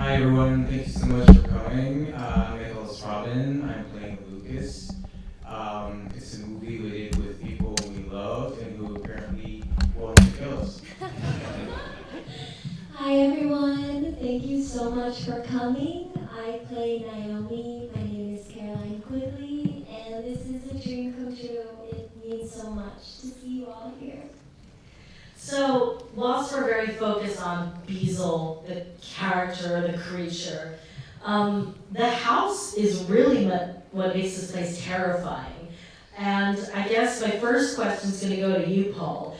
Hi everyone, thank you so much for coming. I'm Nicholas Robin. I'm playing Lucas. It's a movie we did with people we love and who apparently want to kill us. Hi everyone, thank you so much for coming. I play Naomi, my name is Quigley, and this is a dream come true. It means so much to see you all here. So, whilst we're very focused on Beezel, the character, the creature, the house is really what makes this place terrifying. And I guess my first question is going to go to you, Paul.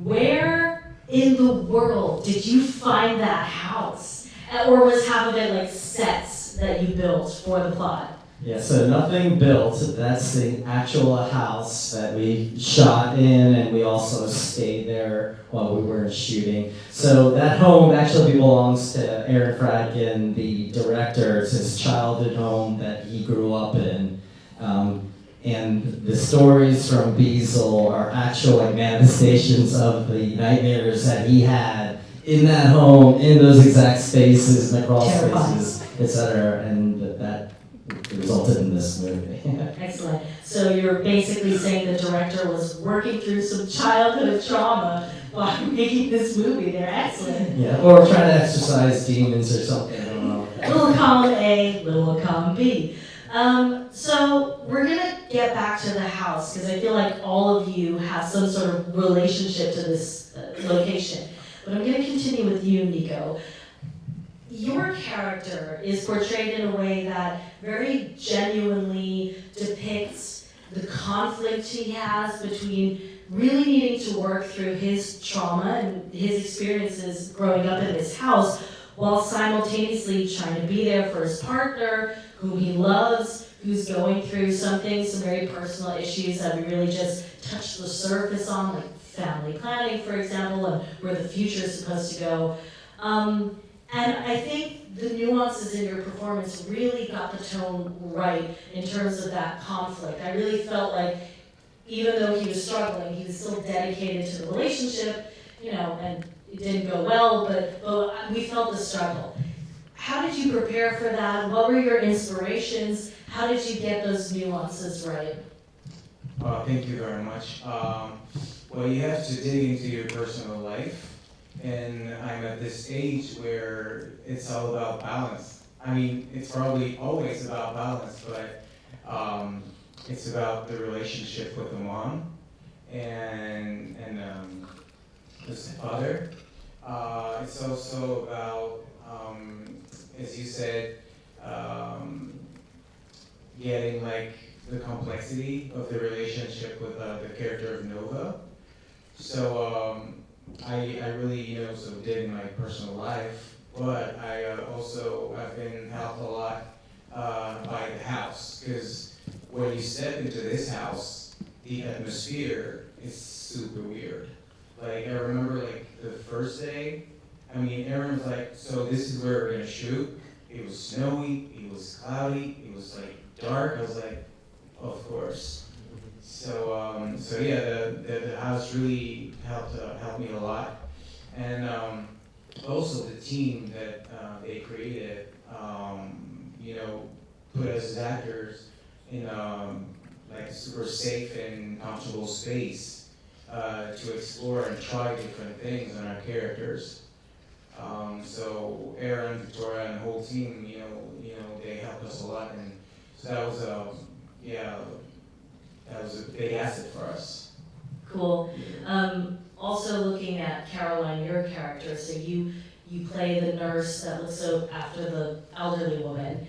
Where in the world did you find that house? Or was half of it like sets that you built for the plot? Yeah, so nothing built. That's the actual house that we shot in, and we also stayed there while we were shooting. So that home actually belongs to Aaron Fradkin, the director. It's his childhood home that he grew up in. And the stories from Beezel are actual manifestations of the nightmares that he had in that home, in those exact spaces and across spaces, etc. And that resulted in this movie. Excellent. So you're basically saying the director was working through some childhood trauma while making this movie. They're excellent. Yeah, or trying to exercise demons or something. I don't know. Little column A, little column B. So we're gonna get back to the house because I feel like all of you have some sort of relationship to this location. But I'm gonna continue with you, Nico. Your character is portrayed in a way that very genuinely depicts the conflict he has between really needing to work through his trauma and his experiences growing up in this house while simultaneously trying to be there for his partner, whom he loves, who's going through some very personal issues that we really just touched the surface on, like family planning, for example, and where the future is supposed to go. And I think the nuances in your performance really got the tone right in terms of that conflict. I really felt like even though he was struggling, he was still dedicated to the relationship, and it didn't go well, but we felt the struggle. How did you prepare for that? What were your inspirations? How did you get those nuances right? Thank you very much. Well, you have to dig into your personal life. And I'm at this stage where it's all about balance. I mean, it's probably always about balance, but it's about the relationship with the mom and the stepfather. It's also about, as you said, getting the complexity of the relationship with the character of Nova. So. I really, did in my personal life, but I've been helped a lot by the house, because when you step into this house, the atmosphere is super weird. I remember the first day, Aaron was like, so this is where we're gonna shoot. It was snowy, it was cloudy, it was dark. I was like, of course. So yeah, the house really helped me a lot, and also the team that they created, put us as actors in a super safe and comfortable space to explore and try different things on our characters. So Aaron, Victoria, and the whole team, they helped us a lot, and so that was that was a big asset for us. Cool. Also looking at Caroline, your character, so you play the nurse that looks after the elderly woman.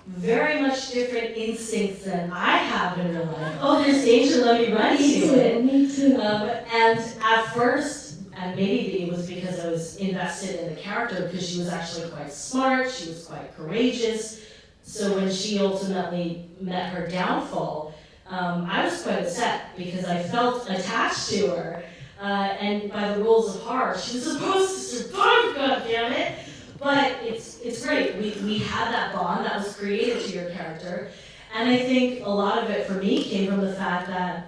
Very much different instincts than I have in real life. Oh, there's danger, let me run to it. Me too. And at first, and maybe it was because I was invested in the character, because she was actually quite smart, she was quite courageous. So when she ultimately met her downfall, I was quite upset because I felt attached to her, and by the rules of horror, she was supposed to survive, goddammit! But it's great. We had that bond that was created to your character, and I think a lot of it for me came from the fact that,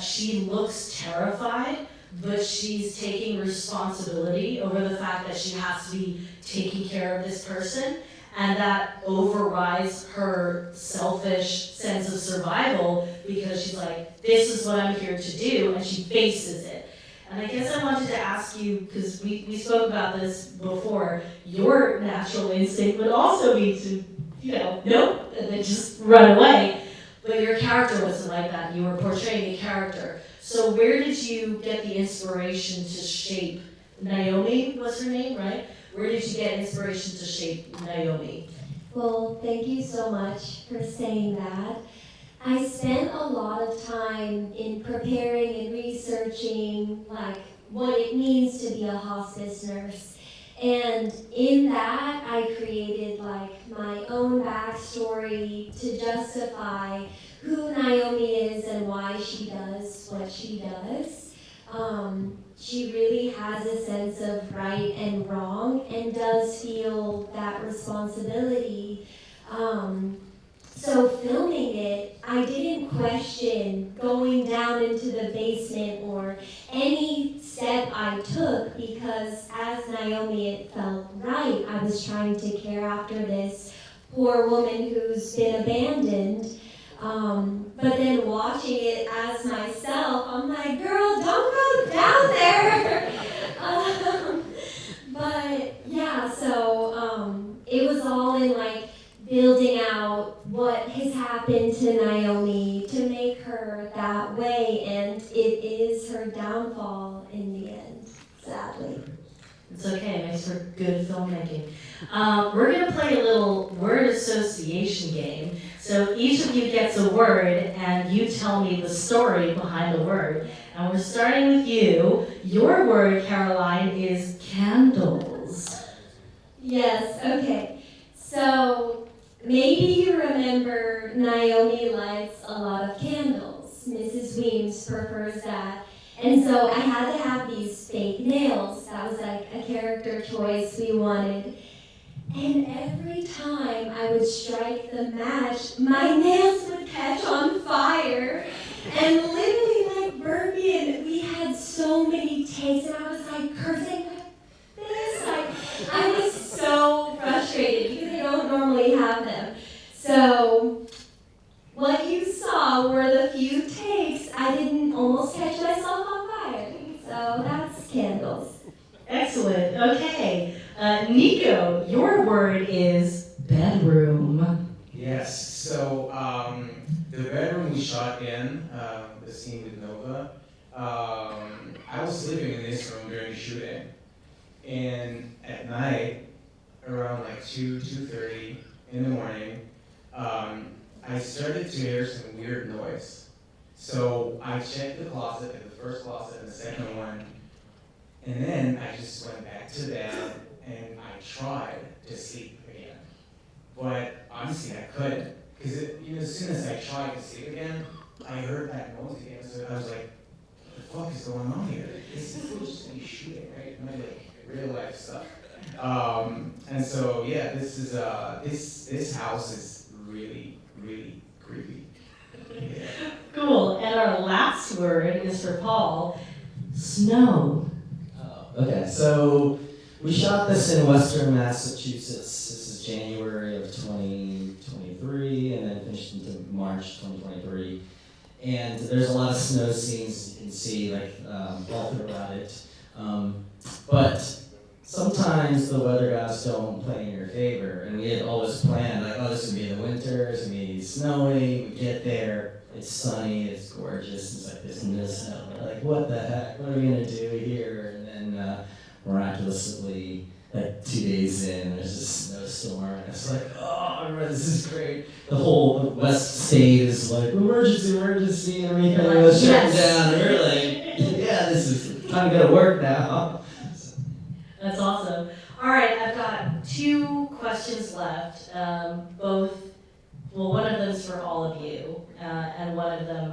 she looks terrified, but she's taking responsibility over the fact that she has to be taking care of this person, and that overrides her selfish sense of survival because she's like, this is what I'm here to do, and she faces it. And I guess I wanted to ask you, because we spoke about this before, your natural instinct would also be to, nope, and then just run away. But your character wasn't like that. You were portraying a character. So where did you get the inspiration to shape Naomi, was her name, right? Where did you get inspiration to shape Naomi? Well, thank you so much for saying that. I spent a lot of time in preparing and researching what it means to be a hospice nurse. And in that, I created my own backstory to justify who Naomi is and why she does what she does. She really has a sense of right and wrong and does feel that responsibility. So filming it, I didn't question going down into the basement or any step I took because as Naomi, it felt right. I was trying to care after this poor woman who's been abandoned. But then watching it as myself, I'm like, girl, don't go down there. But yeah, so it was all in building out what has happened to Naomi to make her that way, and it is her downfall in the end, sadly. It's okay, it makes for good filmmaking. We're gonna play a little word association game. So each of you gets a word and you tell me the story behind the word. And we're starting with you. Your word, Caroline, is candles. Yes, okay. So maybe you remember Naomi lights a lot of candles. Mrs. Weems prefers that. And so I had to have these fake nails. That was a character choice we wanted. And every time I would strike the match, my nails would catch on fire and literally burn me. And we had so many takes, and I was cursing this. I was so frustrated because I don't normally have them. So what you saw were the few takes I didn't almost catch myself on fire. So that's candles. Excellent. Okay. Nico, your word is bedroom. Yes, so the bedroom we shot in, the scene with Nova, I was living in this room during the shooting. And at night, around 2:30 in the morning, I started to hear some weird noise. So I checked the closet, the first closet and the second one, and then I just went back to bed and I tried to sleep again. But honestly, I couldn't. Because as soon as I tried to sleep again, I heard that noise again. So I was like, what the fuck is going on here? This is supposed to be shooting, right? Not real life stuff. And so yeah, this is this house is really, really creepy. Yeah. Cool. And our last word is for Paul, snow. Okay, so we shot this in Western Massachusetts. This is January of 2023, and then finished into March 2023. And there's a lot of snow scenes you can see, all throughout it. But sometimes the weather gods don't play in your favor, and we had always planned, this is gonna be the winter, it's gonna be snowy. We get there, it's sunny, it's gorgeous. It's there's no snow. We're what the heck? What are we gonna do here? And then miraculously, 2 days in, there's a snowstorm, and it's oh, this is great. The whole West State is emergency, and everything was shut down. And we're yeah, this is time to go to work now. That's awesome. All right, I've got 2 questions left. One of them's for all of you, and one of them,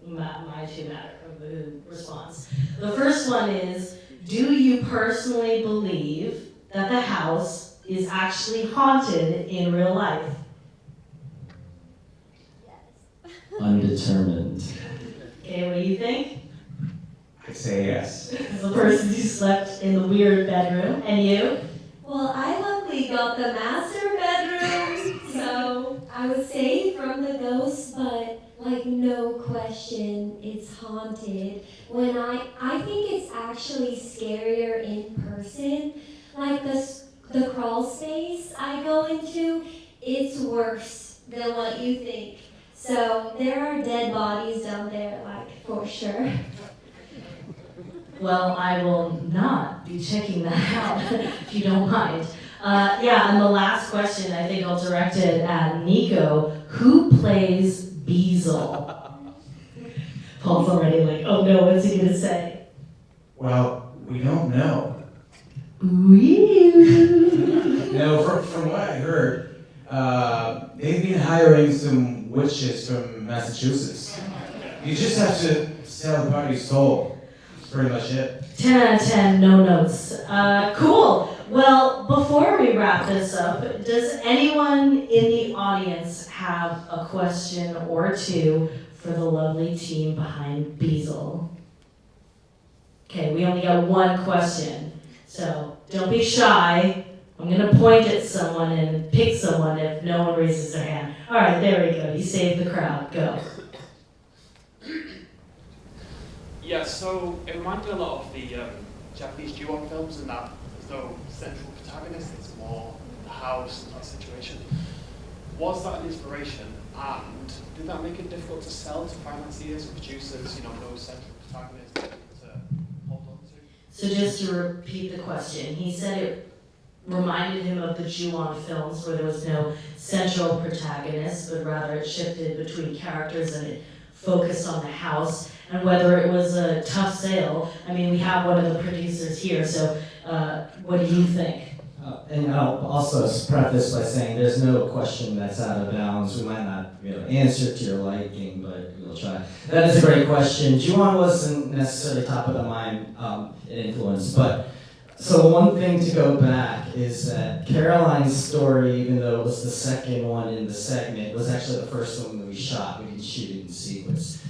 my 2 matter of who responds. The first one is, do you personally believe that the house is actually haunted in real life? Yes. Undetermined. Okay, what do you think? I I'd say yes. The person who slept in the weird bedroom. And you? Well, I luckily got the master bedroom, so I was safe from the ghosts, but like no question, it's haunted. When I think it's actually scarier in person. Like the crawl space I go into, it's worse than what you think. So there are dead bodies down there, like for sure. Well, I will not be checking that out, if you don't mind. Yeah, and the last question, I think I'll direct it at Nico. Who plays Beezel? Paul's already like, oh no, what's he gonna say? Well, we don't know. Really? No, from what I heard, they've been hiring some witches from Massachusetts. You just have to sell the party stole. That's pretty much it. 10 out of 10, no notes. Cool. Well, before we wrap this up, does anyone in the audience have a question or two for the lovely team behind Beezel? Okay, we only got one question, so don't be shy. I'm gonna point at someone and pick someone if no one raises their hand. All right, there we go. You saved the crowd. Go. Yeah, so it reminded me a lot of the Japanese Ju-on films in that there's no central protagonist, it's more the house and that situation. Was that an inspiration, and did that make it difficult to sell to financiers and producers, no central protagonist to hold on to? So just to repeat the question, he said it reminded him of the Ju-on films where there was no central protagonist, but rather it shifted between characters and it focused on the house, and whether it was a tough sale. I mean, we have one of the producers here, so what do you think? And I'll also preface by saying there's no question that's out of bounds. We might not be able to answer to your liking, but we'll try. That is a great question. Ju-on wasn't necessarily top of the mind influence, but so one thing to go back is that Caroline's story, even though it was the second one in the segment, was actually the first one that we shot. We didn't shoot it in sequence.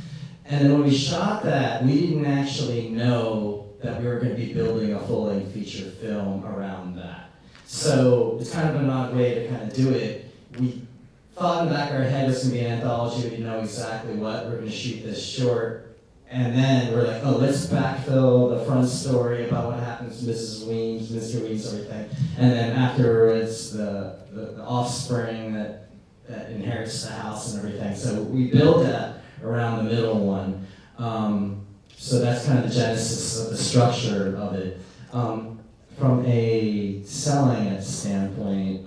And then when we shot that, we didn't actually know that we were going to be building a full-length feature film around that. So it's kind of an odd way to kind of do it. We thought in the back of our head it was going to be an anthology. We didn't know exactly what. We're going to shoot this short. And then we're like, oh, let's backfill the front story about what happens to Mrs. Weems, Mr. Weems, everything. And then afterwards, the offspring that inherits the house and everything. So we built that around the middle one. So that's kind of the genesis of the structure of it. From a selling it standpoint,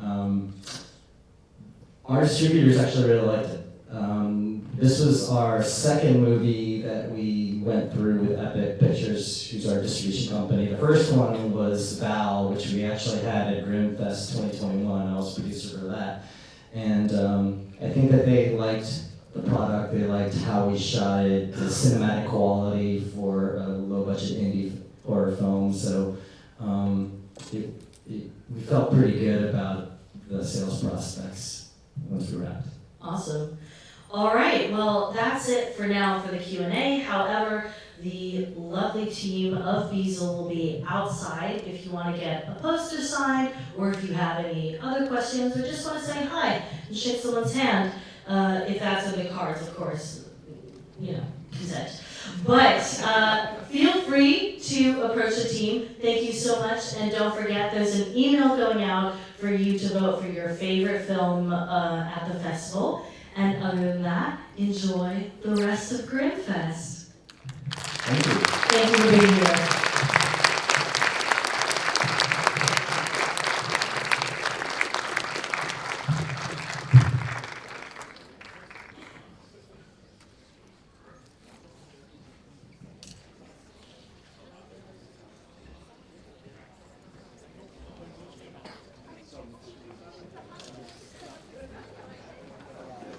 our distributors actually really liked it. This was our second movie that we went through with Epic Pictures, who's our distribution company. The first one was Val, which we actually had at Grimmfest 2021. I was producer for that. And I think that they liked the product, they liked how we shot it, the cinematic quality for a low-budget indie horror film. So we felt pretty good about the sales prospects once we wrapped. Awesome. All right, well, that's it for now for the Q&A. However, the lovely team of Beezel will be outside if you want to get a poster signed, or if you have any other questions, or just want to say hi and shake someone's hand, if that's in the cards, of course, consent. But feel free to approach the team. Thank you so much, and don't forget there's an email going out for you to vote for your favorite film at the festival. And other than that, enjoy the rest of Grimmfest. Thank you. Thank you for being here.